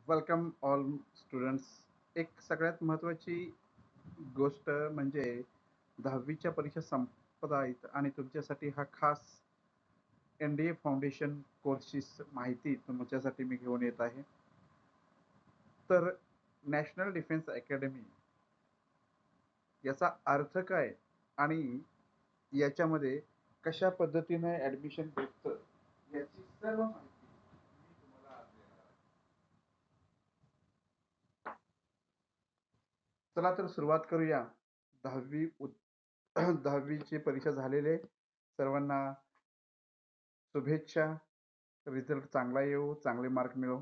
Welcome all students. एक सगळ्यात महत्त्वाची गोष्ट म्हणजे 10वीच्या परीक्षा संपत आहेत आणि तुमच्यासाठी हा खास NDA फाउंडेशन कोर्सची माहिती तुमच्यासाठी मी घेऊन येत आहे. तर नॅशनल डिफेन्स अकॅडमी याचा अर्थ काय आणि याच्यामध्ये कशा पद्धतीने ॲडमिशन भेटतं याची सर्व माहिती मी तुम्हाला आज देणार आहे. चला तर सुरुवात करूया. 10वी 10वीची परीक्षा झालेले सर्वांना शुभेच्छा. रिझल्ट चांगला येवो, चांगले मार्क मिळो.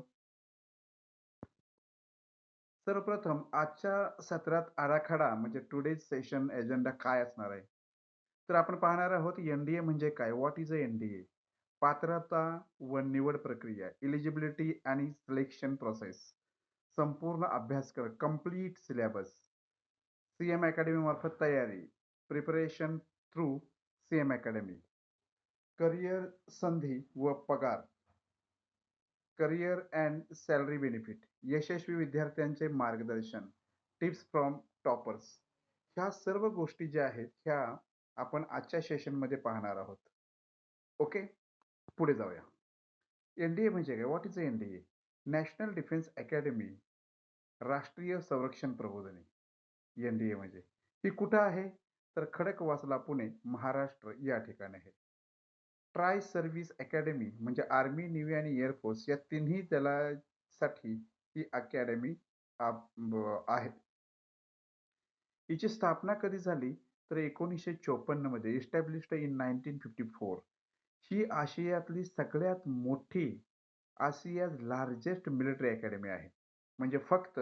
सर्वप्रथम आजच्या सत्रात आराखडा म्हणजे टुडेज सेशन एजेंडा काय असणार आहे? तर आपण पाहणार आहोत NDA म्हणजे काय? What is a NDA? पात्रता व निवड प्रक्रिया, एलिजिबिलिटी आणि सिलेक्शन प्रोसेस, संपूर्ण अभ्यासक्रम, कंप्लीट सिलेबस, CM अकॅडमी मार्फत तयारी, preparation through CM academy, career संधी व पगार, करिअर अँड सॅलरी बेनिफिट, यशस्वी विद्यार्थ्यांचे मार्गदर्शन, टिप्स फ्रॉम टॉपर्स. ह्या सर्व गोष्टी ज्या आहेत ह्या आपण आजच्या सेशनमध्ये पाहणार आहोत. ओके, पुढे जाऊया. NDA म्हणजे काय? What is NDA? National defence academy, राष्ट्रीय संरक्षण प्रबोधिनी. NDA म्हणजे ही कुठं आहे? तर खडकवासला, पुणे, महाराष्ट्र या ठिकाणी आहे. ट्राय सर्व्हिस अकॅडमी म्हणजे आर्मी, नेव्ही आणि एअरफोर्स या तिन्ही दलासाठी ही अकॅडमी आहे. हिची स्थापना कधी झाली? तर 1954 मध्ये, इस्टॅब्लिश्ड इन 1954. ही आशियातली सगळ्यात मोठी, आशियाज लार्जेस्ट मिलिटरी अकॅडमी आहे. म्हणजे फक्त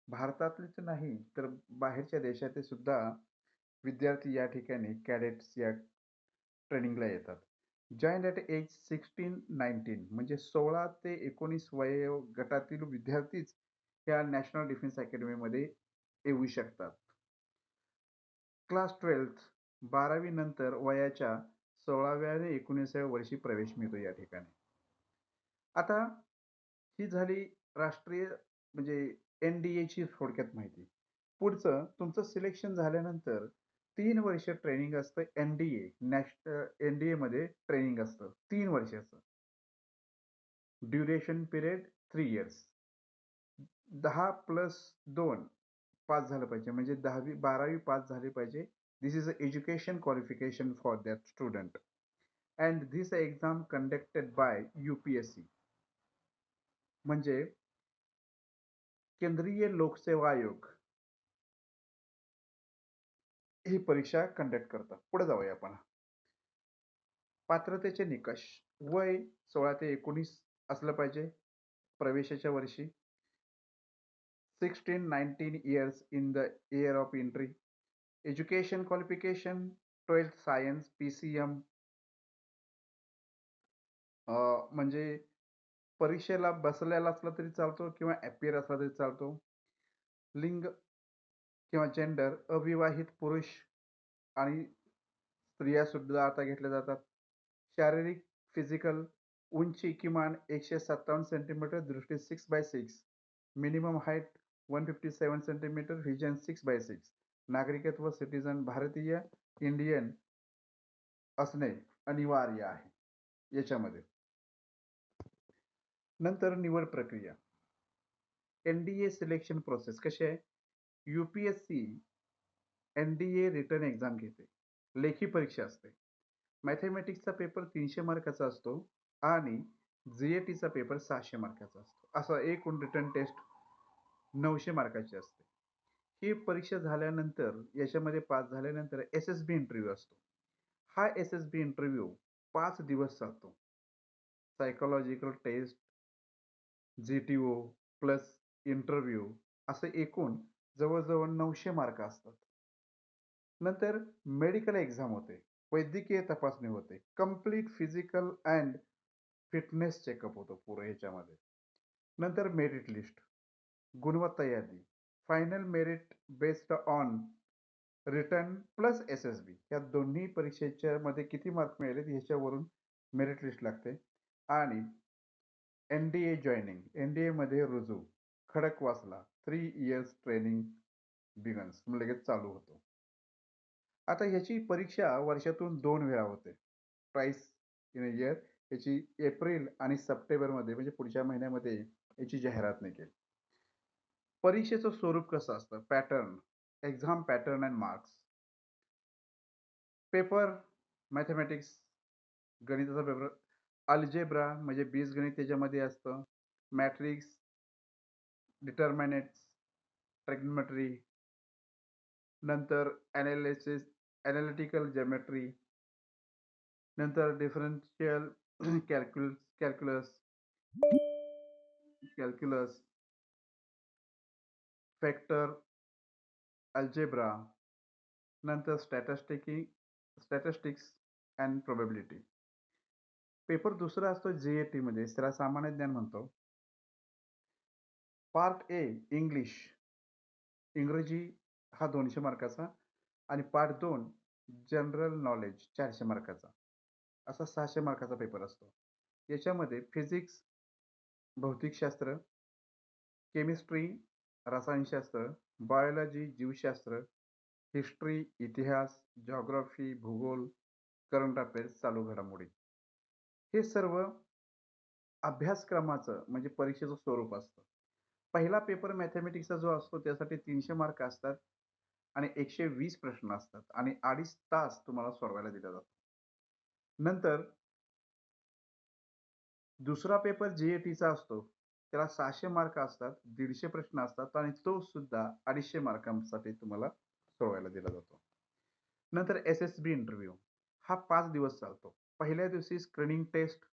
भारतातलीच नाही तर बाहेरच्या देशातील सुद्धा विद्यार्थी या ठिकाणी कॅडेट्स या ट्रेनिंगला येतात. जॉइन ॲट एज 16-19 म्हणजे 16 ते 19 वयोगटातील विद्यार्थीच या नॅशनल डिफेन्स अकॅडमीमध्ये येऊ शकतात. क्लास 12th 12वी नंतर वयाच्या 16व्या ते 19व्या वर्षी प्रवेश मिळतो या ठिकाणी. आता ही झाली राष्ट्रीय म्हणजे NDAची थोडक्यात माहिती. पुढचं तुमचं सिलेक्शन झाल्यानंतर 3 वर्ष ट्रेनिंग असतं. NDAमध्ये ट्रेनिंग असतं 3 वर्षाचं. Duration period 3 years. 10+2 पास झालं पाहिजे म्हणजे 12वी पास झाली पाहिजे. This is a education qualification for that student and this exam conducted by UPSC म्हणजे केंद्रीय लोकसेवा आयोग ही परीक्षा कंडक्ट करतात. पुढे जाऊया आपण. पात्रतेचे निकष. वय 16 ते 19 असलं पाहिजे प्रवेशाच्या वर्षी. 16-19 years in the year of entry. Education qualification 12th science PCM म्हणजे परीक्षेला बसलेला असला तरी चालतो किंवा अपीअर असला तरी चालतो. लिंग किंवा जेंडर अविवाहित पुरुष आणि स्त्रिया सुद्धा आता घेतल्या जातात. शारीरिक फिजिकल उंची किमान 157 सेंटीमीटर, दृष्टी 6/6, मिनिमम हाईट 157 सेंटीमीटर, व्हिजन 6/6, नागरिकत्व सिटिझन भारतीय इंडियन असणे अनिवार्य आहे याच्यामध्ये. नंतर निवड प्रक्रिया. NDA सिलेक्शन प्रोसेस कशी आहे? UPSC NDA रिटर्न एक्झाम घेते. लेखी परीक्षा असते. मॅथेमॅटिक्सचा पेपर 300 मार्काचा असतो आणि GATचा पेपर 600 मार्काचा असतो. असा एकूण रिटर्न टेस्ट 900 मार्काची असते. ही परीक्षा झाल्यानंतर याच्यामध्ये पास झाल्यानंतर SSB इंटरव्ह्यू असतो. हा SSB इंटरव्ह्यू 5 दिवस चालतो. Psychological test, GTO plus interview असं एकूण जवळ-जवळ 900 मार्क असतात. नंतर मेडिकल एक्झाम होते. वैद्यकीय तपासणी होते. Complete physical and fitness checkup होतो पुरं ह्याच्यामध्ये. नंतर मेरिट लिस्ट, गुणवत्ता यादी, final merit based on return plus SSB या दोन्ही परीक्षेच्या मध्ये किती मार्क मिळालेत ह्याच्यावरून मेरिट लिस्ट लागते. आणि NDA जॉइनिंग, NDA मध्ये रुजू खडकवासला 3 इयर्स ट्रेनिंग बिगन्स लगेच चालू होतो. आता ह्याची परीक्षा वर्षातून 2 वेळा होते. ट्वाईस इन अ इयर याची एप्रिल आणि सप्टेंबरमध्ये म्हणजे पुढच्या महिन्यामध्ये याची जाहिरात निघेल. परीक्षेचं स्वरूप कसं असतं? Pattern, exam pattern and marks. Paper mathematics गणिताचा पेपर, अल्जेब्रा म्हणजे बीजगणित त्याच्यामध्ये असतं. मॅट्रिक्स, डिटर्मिनेंट्स, ट्रिग्नोमेट्री, नंतर एनालिसिस, एनालिटिकल जिओमेट्री, नंतर differential calculus, calculus, factor, algebra, नंतर स्टॅटिस्टिक्स अँड प्रोबॅबिलिटी. पेपर दुसरा असतो जे-ए-टीमध्ये, त्याला सामान्य ज्ञान म्हणतो. पार्ट ए इंग्लिश, इंग्रजी हा 200 मार्काचा आणि पार्ट 2 जनरल नॉलेज 400 मार्काचा. असा 600 मार्काचा पेपर असतो. याच्यामध्ये फिजिक्स, भौतिकशास्त्र, केमिस्ट्री, रसायनशास्त्र, बायोलॉजी, जीवशास्त्र, हिस्ट्री, इतिहास, जिओग्राफी, भूगोल, करंट अफेअर्स, चालू घडामोडी. हे सर्व अभ्यासक्रमाचं म्हणजे परीक्षेचं स्वरूप असतं. पहिला पेपर मॅथेमॅटिक्सचा जो असतो त्यासाठी 300 मार्क असतात आणि 120 प्रश्न असतात आणि 2.5 तास तुम्हाला सोडवायला दिला जातो. नंतर दुसरा पेपर जे-ए-टीचा असतो. त्याला 600 मार्क असतात, 150 प्रश्न असतात आणि तो सुद्धा 250 मार्कांसाठी तुम्हाला सोडवायला दिला जातो. नंतर एस-एस-बी इंटरव्ह्यू हा 5 दिवस चालतो. पहिल्या दिवशी स्क्रीनिंग टेस्ट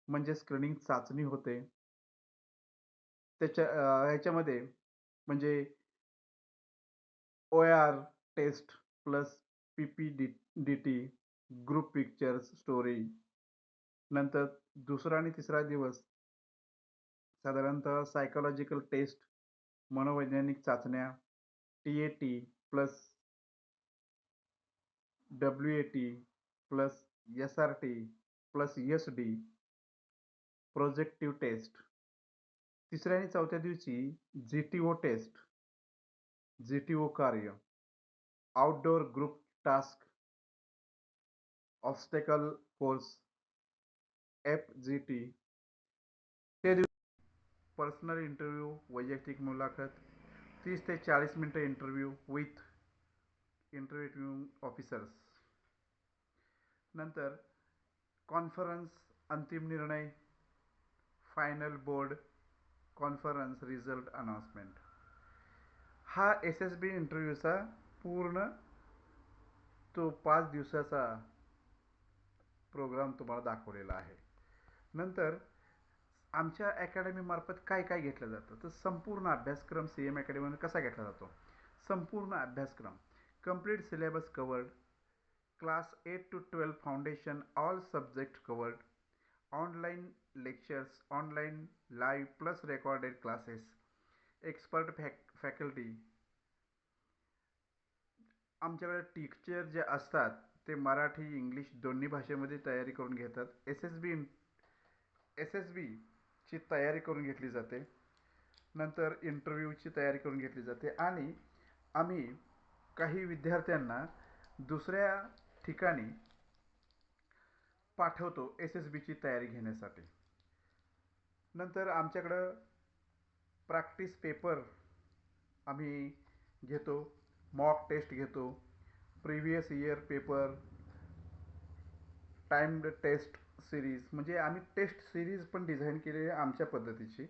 म्हणजे स्क्रीनिंग चाचणी होते. ह्याच्यामध्ये म्हणजे OR test plus PPDT, group pictures, story. नंतर दुसरा आणि तिसरा दिवस साधारणतः सायकॉलॉजिकल टेस्ट, मनोवैज्ञानिक चाचण्या, TAT plus WAT plus SRT plus SD, projective test. तिसऱ्या आणि चौथ्या दिवशी जी-टी-ओ टेस्ट, जी-टी-ओ कार्य, outdoor group task, obstacle course, FGT. त्या दिवशी पर्सनल इंटरव्ह्यू, वैयक्तिक मुलाखत, 30 ते 40 मिनिटं इंटरव्ह्यू विथ इंटरव्ह्यूइंग ऑफिसर्स. नंतर कॉन्फरन्स, अंतिम निर्णय, final board conference, result announcement. हा एस-एस-बी इंटरव्ह्यूचा पूर्ण तो 5 दिवसाचा प्रोग्राम तुम्हाला दाखवलेला आहे. नंतर आमच्या अकॅडमीमार्फत काय काय घेतलं जातं तर संपूर्ण अभ्यासक्रम CM अकॅडमीमध्ये कसा घेतला जातो. संपूर्ण अभ्यासक्रम complete syllabus covered, class 8 to 12 foundation all subject covered, online lectures, online live plus recorded classes, expert faculty. आमच्याकडे टीचर जे असतात ते मराठी इंग्लिश दोन्ही भाषेमध्ये तयारी करून घेतात. एस-एस-बीची तयारी करून घेतली जाते. नंतर इंटरव्ह्यूची तयारी करून घेतली जाते आणि आम्ही काही विद्यार्थ्यांना दुसऱ्या ठिकाणी पाठवतो एस-एस-बीची तयारी घेण्यासाठी. नंतर आमच्याकडं प्रॅक्टिस पेपर आम्ही घेतो, मॉक टेस्ट घेतो, previous year paper, timed test series म्हणजे आम्ही टेस्ट सिरीज पण डिझाईन केलेली आहे आमच्या पद्धतीची.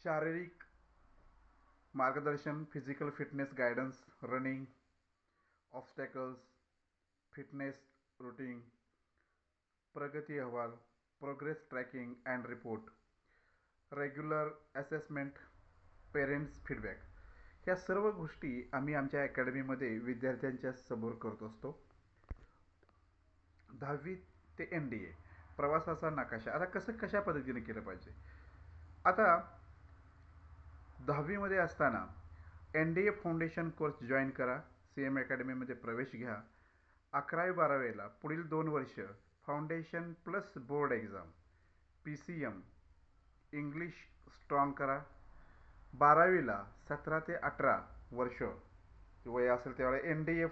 शारीरिक मार्गदर्शन, physical fitness guidance, running, obstacles, fitness routine, प्रगती अहवाल, progress tracking and report, regular assessment, parents feedback. ह्या सर्व गोष्टी आम्ही आमच्या अकॅडमीमध्ये विद्यार्थ्यांच्या समोर करत असतो. 10वी ते NDA प्रवासाचा नकाशा. आता कशा पद्धतीने केलं पाहिजे. आता 10वीमध्ये असताना NDA फाउंडेशन कोर्स जॉईन करा, CM अकॅडमीमध्ये प्रवेश घ्या 11वी-12वीला पुढील 2 वर्ष foundation plus board exam PCM English strong करा. 12वीला 17 ते 18 वर्ष वय असेल त्यावेळेला NDA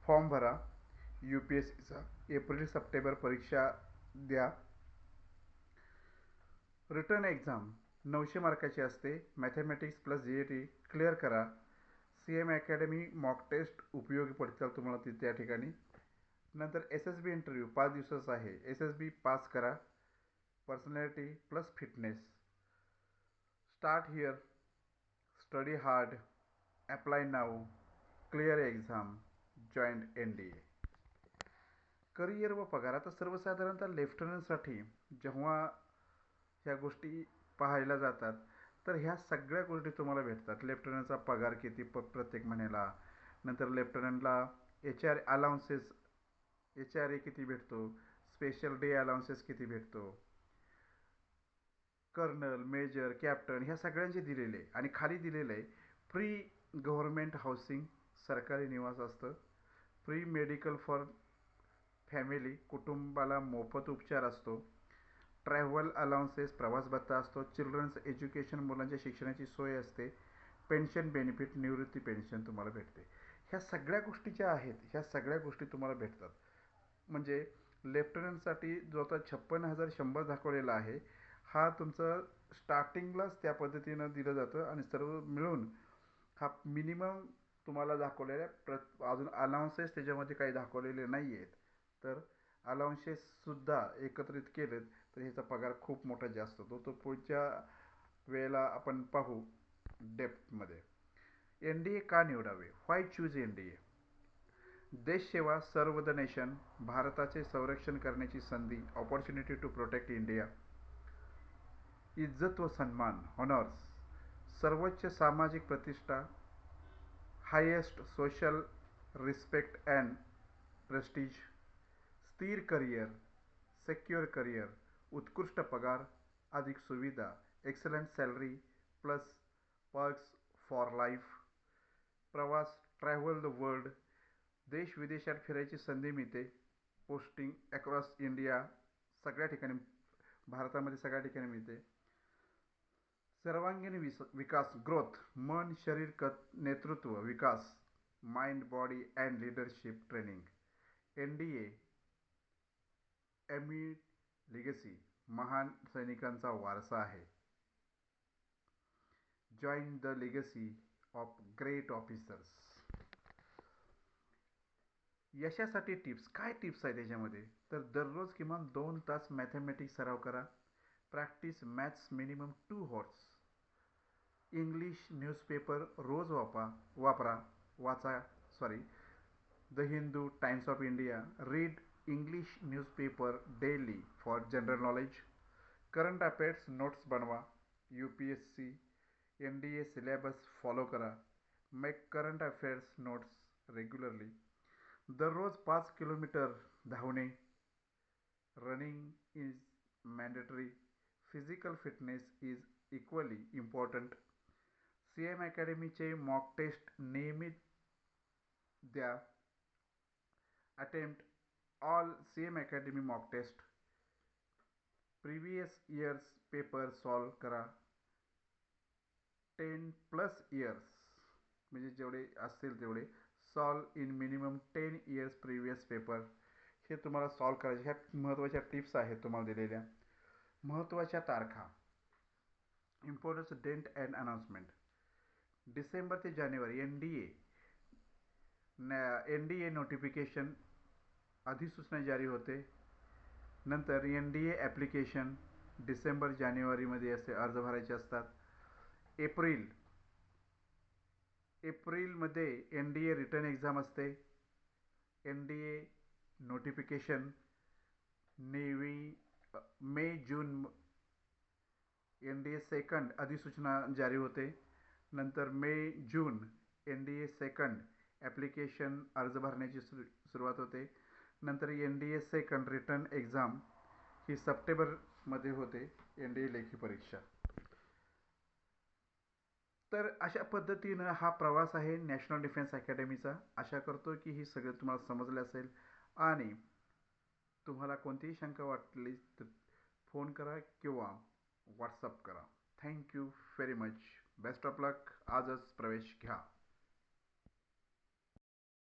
फॉर्म भरा. UPSCचा एप्रिल-सप्टेंबर परीक्षा द्या. रिटर्न एक्झाम 900 मार्काची असते. मॅथमॅटिक्स प्लस GAT क्लिअर करा. CM अकॅडमी मॉक टेस्ट उपयोगी पडतील तुम्हाला त्या ठिकाणी. नंतर SSB इंटरव्ह्यू 5 दिवसाचा आहे. SSB पास करा. Personality plus fitness. Start here, study hard, apply now, clear exam, join NDA. Career व पगार. आता सर्वसाधारणतः लेफ्टनंटसाठी जेव्हा ह्या गोष्टी पाहायला जातात तर ह्या सगळ्या गोष्टी तुम्हाला भेटतात. लेफ्टनंटचा पगार किती प्रत्येक महिन्याला, नंतर लेफ्टनंटला HR अलाउन्सेस HRA किती भेटतो, स्पेशल डे अलाउन्सेस किती भेटतो, कर्नल, मेजर, कॅप्टन ह्या सगळ्यांचे दिलेले. आणि खाली दिलेलं आहे फ्री गव्हर्नमेंट हाऊसिंग, सरकारी निवास असतं. फ्री मेडिकल फॉर फॅमिली, कुटुंबाला मोफत उपचार असतो. ट्रॅव्हल अलाउन्सेस, प्रवास भत्ता असतो. चिल्ड्रन्स एज्युकेशन, मुलांच्या शिक्षणाची सोय असते. पेन्शन बेनिफिट, निवृत्ती पेन्शन तुम्हाला भेटते. ह्या सगळ्या गोष्टी ज्या आहेत ह्या सगळ्या गोष्टी तुम्हाला भेटतात. म्हणजे लेफ्टनंटसाठी जो आता 56,100 दाखवलेला आहे हा तुमचं स्टार्टिंगलाच त्या पद्धतीनं दिलं जातं आणि सर्व मिळून हा मिनिमम तुम्हाला दाखवलेल्या अजून अलाउन्सेस त्याच्यामध्ये काही दाखवलेले नाही आहेत. तर अलाउन्सेससुद्धा एकत्रित केलेत तर ह्याचा पगार खूप मोठा जास्त होतो. तो पुढच्या वेळेला आपण पाहू डेप्थमध्ये. NDA का निवडावे? व्हाय चूज NDA? देशसेवा, सर्व द नेशन, भारताचे संरक्षण करण्याची संधी, ऑपॉर्च्युनिटी टू प्रोटेक्ट इंडिया, इज्जत व सन्मान, हॉनर्स, सर्वोच्च सामाजिक प्रतिष्ठा, highest social respect and Prestige, स्थिर करिअर, सेक्युअर करिअर, उत्कृष्ट पगार, अधिक सुविधा, excellent salary plus perks for life, प्रवास, ट्रॅव्हल द वर्ल्ड, देश विदेशात फिरायची संधी मिळते. पोस्टिंग अक्रॉस इंडिया, सगळ्या ठिकाणी भारतामध्ये सगळ्या ठिकाणी मिळते. सर्वांगीण विकास, ग्रोथ, मन, शरीर, नेतृत्व, विकास, mind, body and leadership training. NDA eminent legacy, महान सैनिकांचा वारसा आहे. Join the legacy of great officers. यशासाठी टिप्स. काय टिप्स आहे त्याच्यामध्ये? तर दररोज किमान 2 तास मॅथमॅटिक्स सराव करा. Practice maths minimum 2 hours. English newspaper रोज वाचा. The Hindu, Times of India. Read English newspaper daily for general knowledge. Current affairs notes बनवा. UPSC NDA सिलेबस फॉलो करा. Make current affairs notes regularly. दररोज 5 किलोमीटर धावणे. Running is mandatory. Physical fitness is equally important. CM अकॅडमीचे mock test नियमित द्या. Attempt all CM academy mock test. Previous years paper solve करा. 10+ years म्हणजे जेवढे असतील तेवढे solve in minimum 10 years previous paper. हे तुम्हाला सॉल्व करायचे. ह्या महत्त्वाच्या टिप्स आहेत तुम्हाला दिलेल्या. महत्त्वाच्या तारखा. Importance date and announcement. डिसेंबर ते जानेवारी NDA नोटिफिकेशन अधिसूचना जारी होते. नंतर NDA ॲप्लिकेशन डिसेंबर-जानेवारीमध्ये असे अर्ज भरायचे असतात. एप्रिलमध्ये NDA रिटर्न एक्झाम असते. NDA नोटिफिकेशन मे-जून NDA सेकंड अधिसूचना जारी होते. नंतर मे-जून NDA सेकंड ॲप्लिकेशन अर्ज भरण्याची सुरुवात होते. नंतर NDA सेकंड रिटर्न एक्झाम ही सप्टेंबरमध्ये होते. NDA लेखी परीक्षा. तर अशा पद्धतीनं हा प्रवास आहे नॅशनल डिफेन्स अकॅडमीचा. आशा करतो की ही सगळं तुम्हाला समजलं असेल आणि तुम्हाला कोणतीही शंका वाटली तर फोन करा किंवा व्हॉट्सअप करा. Thank you very much. Best of luck. आजच प्रवेश घ्या.